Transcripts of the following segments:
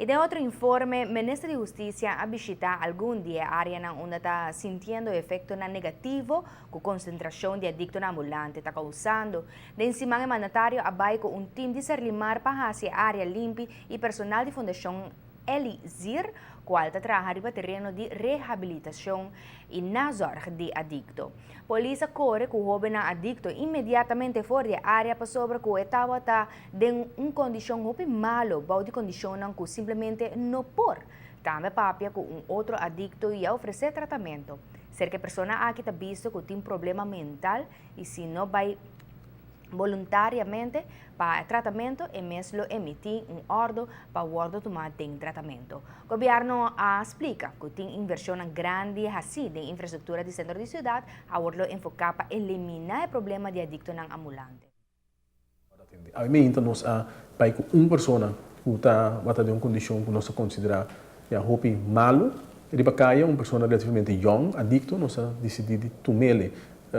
Y de otro informe, el Ministro de Justicia ha visitado algún día área donde está sintiendo efecto negativo con concentración de adictos ambulantes está causando. De encima el mandatario abay con un team de serlimar para hacia área limpia y personal de Fundación Elizir, cual está trabajando en terreno de rehabilitación y nazorg de adicto. Polícia corre que o joven adicto imediatamente fora da área para sobre que estava em uma condição muito malo, de condição que simplesmente não pode. Também papia com outro adicto e oferecer tratamento. Cerca de pessoa aqui está visto que tem problema mental e se não vai voluntariamente para tratamento e mesmo emitir ordem para o ordem tomar tem tratamento. O governo explica que tem inversão grande assim em infraestrutura do centro da cidade, a ordem enfocar para eliminar o problema de adicto ambulante. A mim então nós para que uma pessoa que está em uma condição que nós considera hopi malo, ele vai uma pessoa relativamente young, adicto, nós decidimos tomar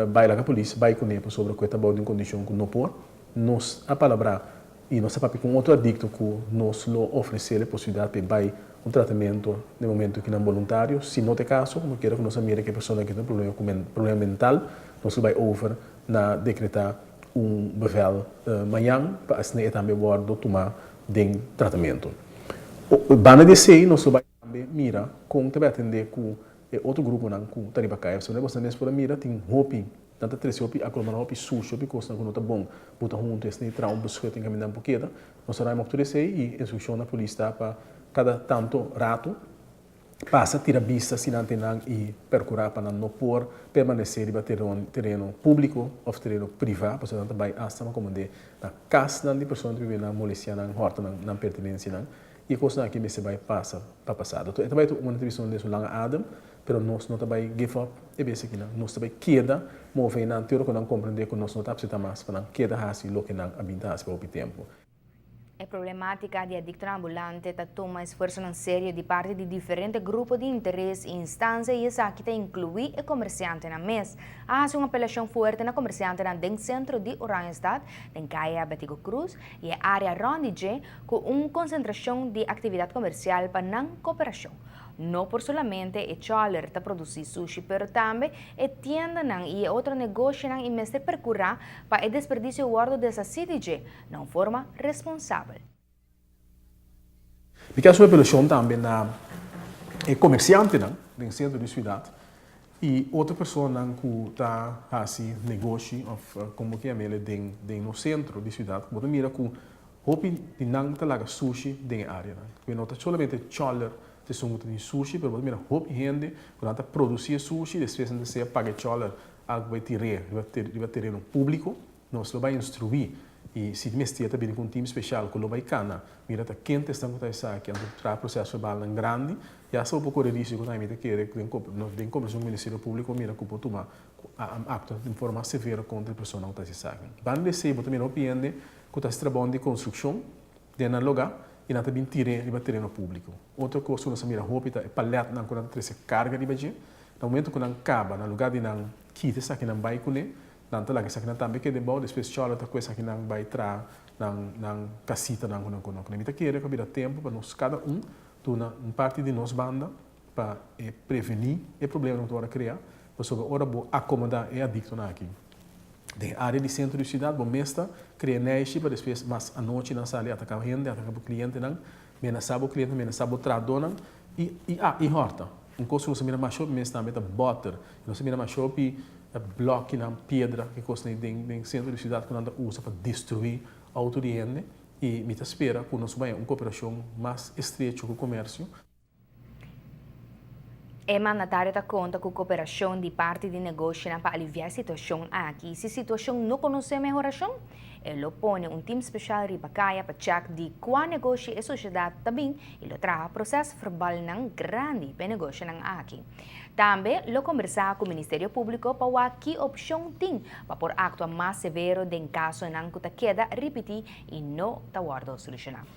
vai lá com a polícia, vai com ele sobre que está em condição que não pode, nós a palavra e nós papi com outro adicto que nós oferecer a possibilidade de vai tratamento no momento que não é voluntário, se não tem caso, como quero que nós mire que a pessoa que tem problema mental, nós vai over na decretar bevel amanhã para assim também pode tomar de tratamento. Bana de sei nós vai também mira com também atender com outro grupo não com taribacai, se não você mesmo para mira tem hopi tanta três hopi acompanhar hopi sushi hopi coisa não tá bom botar junto esse traum buscar tem caminhar um pouquinho nós vai mostrar sei e instrução na polícia para cada tanto rato passa tira vista se não tem e percurar para não por permanecer em terreno público ou terreno privado para não também hasta uma comande na casa de pessoa que vive na molestia na horta na pertenência não e coisa que me se vai passar para passado então também uma televisão de longa Adam pero nós não também give up e bem que nós também queda mover na teoria que não compreender que nós não tá precisa mais para não queda assim lo que não habita para o tempo. A problemática de adicto ambulante está toma esforço sério de parte de diferentes grupos de interesse e instâncias e isso aqui está incluir o comerciante na mesa. Há uma apelação forte na comerciante no centro de Oranjestad, em Caia Betigo Cruz e a área Rondige com uma concentração de atividade comercial para não cooperação. Não por solamente e choler está produzir sushi, pero também e tienda e outro negócio e mestre percurar para o desperdício guardo dessa CDG, não forma responsável. Porque a sua apelação também na comerciante no centro da cidade e outra pessoa que está assim negócio ou como que é ele no centro da cidade, você mira que hopi não está lá sushi na área, porque não está solamente choler te sono di sushi, per mira hop gente quando produzir sushi, depois de ser paga chola, algo vai tirar, vai ter no público, nós lo vai instruir e se mestre também com um time especial que lo vai cana, mira tá quente estão com essa aqui, ando processo verbal grande, já só um pouco de risco também te querer que tem como um ministério público mira que pode tomar acto de forma severa contra a pessoa que está se sabe. Van de ser também opinião que está trabalhando de construção de na lugar e não também tire terreno público. Outra coisa, nós mira roupa é paleta não quando tem carga de baixo. No momento que não acaba, no lugar de não quita essa que não vai com ele, não tá lá que essa que não também que de bom, depois chola outra coisa que não vai tra, não casita não com não. Nós quer que vira tempo para nós cada tu na parte de nós banda para prevenir o problema que nós criar, para sobre hora bo acomodar e adicto na aqui. De área de centro da cidade, bom mestre, cria neixe para depois mas à noite na sala atacar o gente, atacar o cliente não, menaçar o cliente, menaçar o trador não e horta. Coisa não se mira mais shopping, mesmo também tá butter, não se mira mais shopping, bloco na pedra que coisa nem centro da cidade que nada usa para destruir a autoridade e me espera que nós vai uma cooperação mais estreita com o comércio. O mandatário dá conta com a cooperação de parte de negócio para aliviar a situação aqui. Se a situação não conhece melhoração, ele põe um time especial de Bacaia para check de qual negócio e a sociedade também ele traz processo verbal grande para o negócio aqui. Também ele conversar com o Ministério Público para ver que opção tem para pôr acto mais severo em caso que queda repetir e não está solucionado.